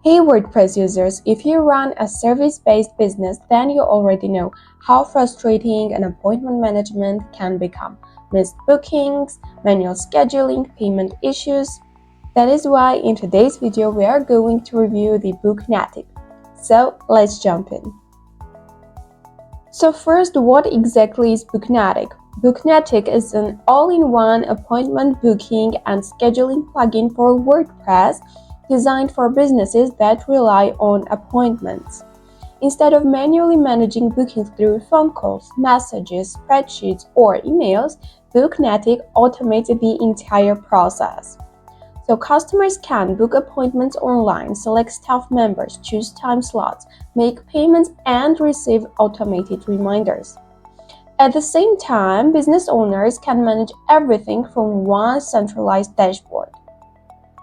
Hey WordPress users, if you run a service-based business, then you already know how frustrating an appointment management can become. Missed bookings, manual scheduling, payment issues. That is why in today's video we are going to review the Booknetic. So let's jump in. So first, what exactly is Booknetic? Booknetic is an all-in-one appointment booking and scheduling plugin for WordPress designed for businesses that rely on appointments. Instead of manually managing bookings through phone calls, messages, spreadsheets, or emails, Booknetic automates the entire process. So customers can book appointments online, select staff members, choose time slots, make payments, and receive automated reminders. At the same time, business owners can manage everything from one centralized dashboard.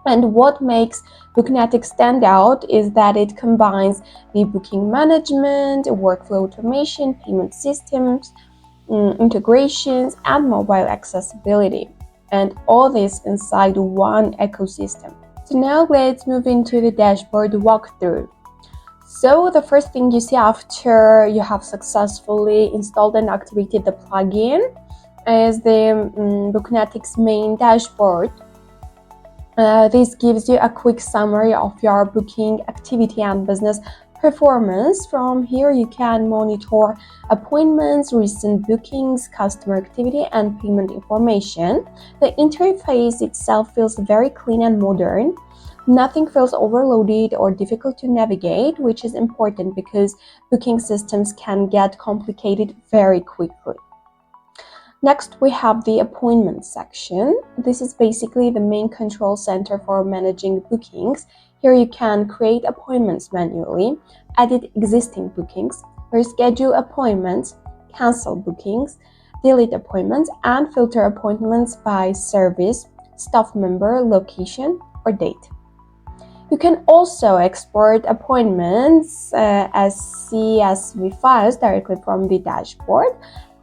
And what makes Booknetic stand out is that it combines the booking management, workflow automation, payment systems, integrations, and mobile accessibility. And all this inside one ecosystem. So now let's move into the dashboard walkthrough. So the first thing you see after you have successfully installed and activated the plugin is the Booknetic's main dashboard. This gives you a quick summary of your booking activity and business performance. From here, you can monitor appointments, recent bookings, customer activity, and payment information. The interface itself feels very clean and modern. Nothing feels overloaded or difficult to navigate, which is important because booking systems can get complicated very quickly. Next, we have the appointment section. This is basically the main control center for managing bookings. Here you can create appointments manually, edit existing bookings, reschedule appointments, cancel bookings, delete appointments, and filter appointments by service, staff member, location, or date. You can also export appointments as CSV files directly from the dashboard.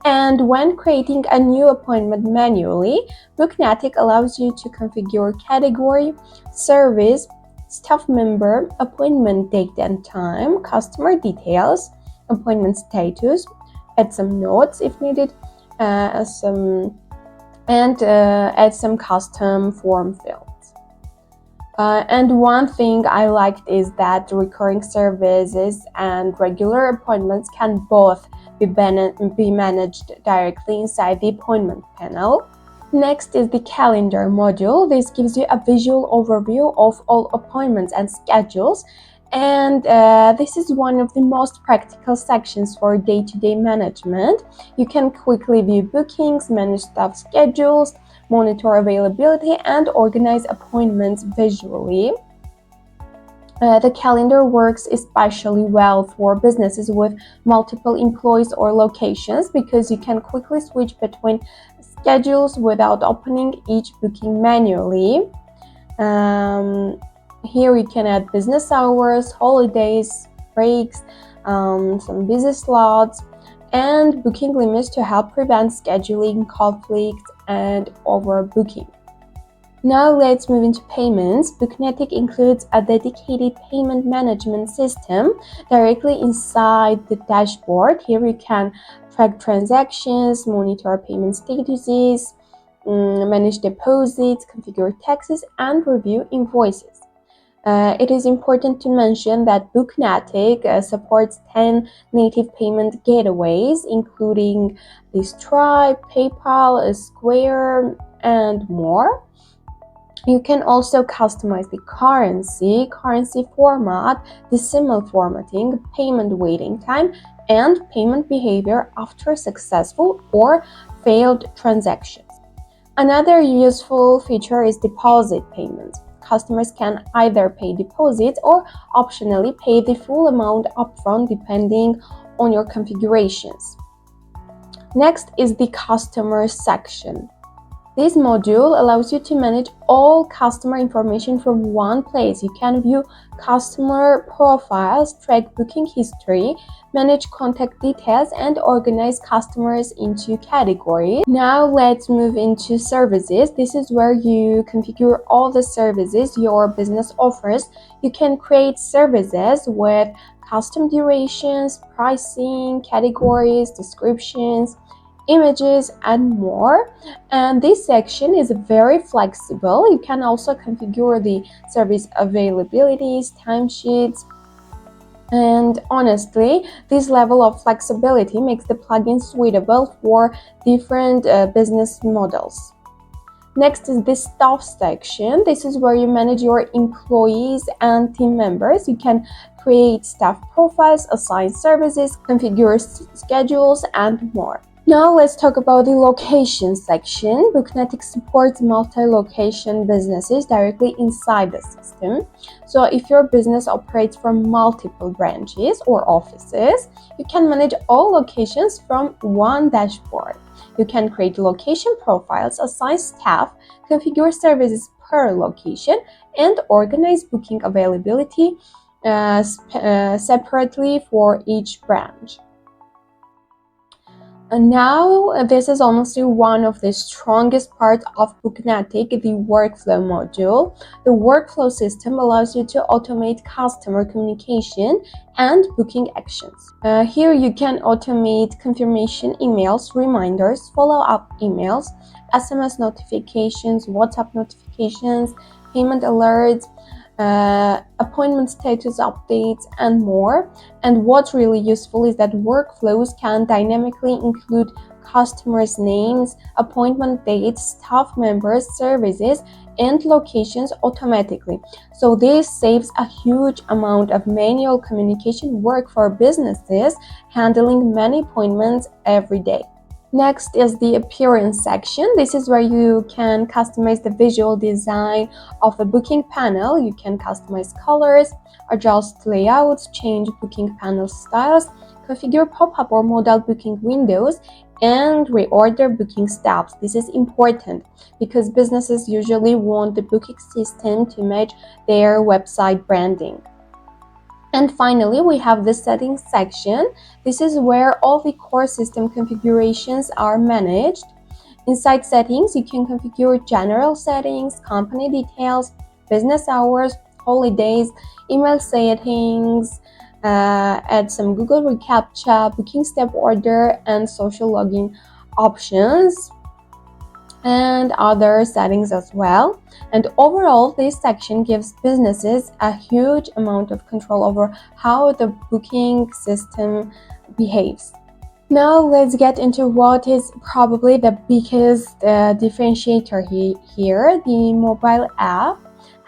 And when creating a new appointment manually, Booknetic allows you to configure category, service, staff member, appointment date and time, customer details, appointment status, add some notes if needed, add some custom form fields. And one thing I liked is that recurring services and regular appointments can both be managed directly inside the appointment panel. Next is the calendar module. This gives you a visual overview of all appointments and schedules, and this is one of the most practical sections for day-to-day management. You can quickly view bookings, manage staff schedules, monitor availability, and organize appointments visually. The calendar works especially well for businesses with multiple employees or locations because you can quickly switch between schedules without opening each booking manually. Here you can add business hours, holidays, breaks, some busy slots, and booking limits to help prevent scheduling conflicts and overbooking. Now let's move into payments. Booknetic includes a dedicated payment management system directly inside the dashboard. Here you can track transactions, monitor payment statuses, manage deposits, configure taxes, and review invoices. It is important to mention that Booknetic supports 10 native payment gateways, including the Stripe, PayPal, Square, and more. You can also customize the currency format, decimal formatting, payment waiting time, and payment behavior after successful or failed transactions. Another useful feature is deposit payments. Customers can either pay deposits or optionally pay the full amount upfront depending on your configurations. Next is the customer section. This module allows you to manage all customer information from one place. You can view customer profiles, track booking history, manage contact details, and organize customers into categories. Now let's move into services. This is where you configure all the services your business offers. You can create services with custom durations, pricing, categories, descriptions, images, and more. And this section is very flexible. You can also configure the service availabilities, timesheets, and honestly, this level of flexibility makes the plugin suitable for different business models. Next is the staff section. This is where you manage your employees and team members. You can create staff profiles, assign services, configure schedules, and more. Now let's talk about the location section. Booknetic supports multi-location businesses directly inside the system. So if your business operates from multiple branches or offices, you can manage all locations from one dashboard. You can create location profiles, assign staff, configure services per location, and organize booking availability separately for each branch. And now, this is honestly one of the strongest parts of Booknetic, the workflow module. The workflow system allows you to automate customer communication and booking actions. Here you can automate confirmation emails, reminders, follow-up emails, SMS notifications, WhatsApp notifications, payment alerts, appointment status updates, and more. And what's really useful is that workflows can dynamically include customers' names, appointment dates, staff members, services, and locations automatically. So this saves a huge amount of manual communication work for businesses handling many appointments every day. Next is the appearance section. This is where you can customize the visual design of a booking panel. You can customize colors, adjust layouts, change booking panel styles, configure pop-up or modal booking windows, and reorder booking steps. This is important because businesses usually want the booking system to match their website branding. And finally, we have the settings section. This is where all the core system configurations are managed. Inside settings, you can configure general settings, company details, business hours, holidays, email settings, add some Google reCAPTCHA, booking step order, and social login options, and other settings as well. And overall, this section gives businesses a huge amount of control over how the booking system behaves. Now let's get into what is probably the biggest differentiator here, the mobile app.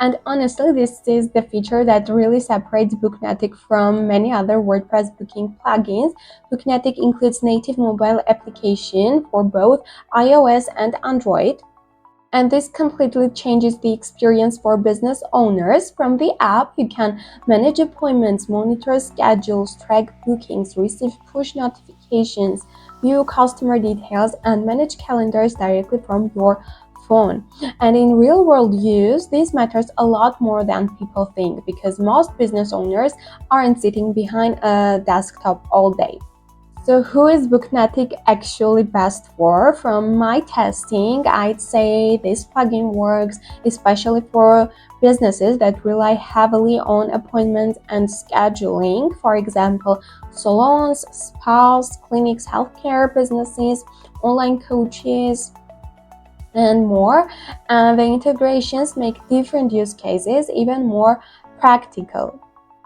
And honestly, this is the feature that really separates Booknetic from many other WordPress booking plugins. Booknetic includes native mobile application for both iOS and Android. And this completely changes the experience for business owners. From the app, you can manage appointments, monitor schedules, track bookings, receive push notifications, view customer details, and manage calendars directly from your phone. And in real-world use, this matters a lot more than people think because most business owners aren't sitting behind a desktop all day. So who is Booknetic actually best for? From my testing, I'd say this plugin works especially for businesses that rely heavily on appointments and scheduling. For example, salons, spas, clinics, healthcare businesses, online coaches, and more. And the integrations make different use cases even more practical.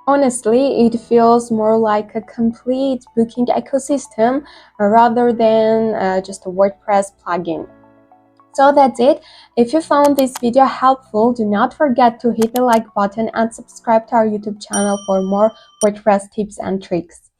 Honestly, it feels more like a complete booking ecosystem rather than just a WordPress plugin. So that's it. If you found this video helpful, do not forget to hit the like button and subscribe to our YouTube channel for more WordPress tips and tricks.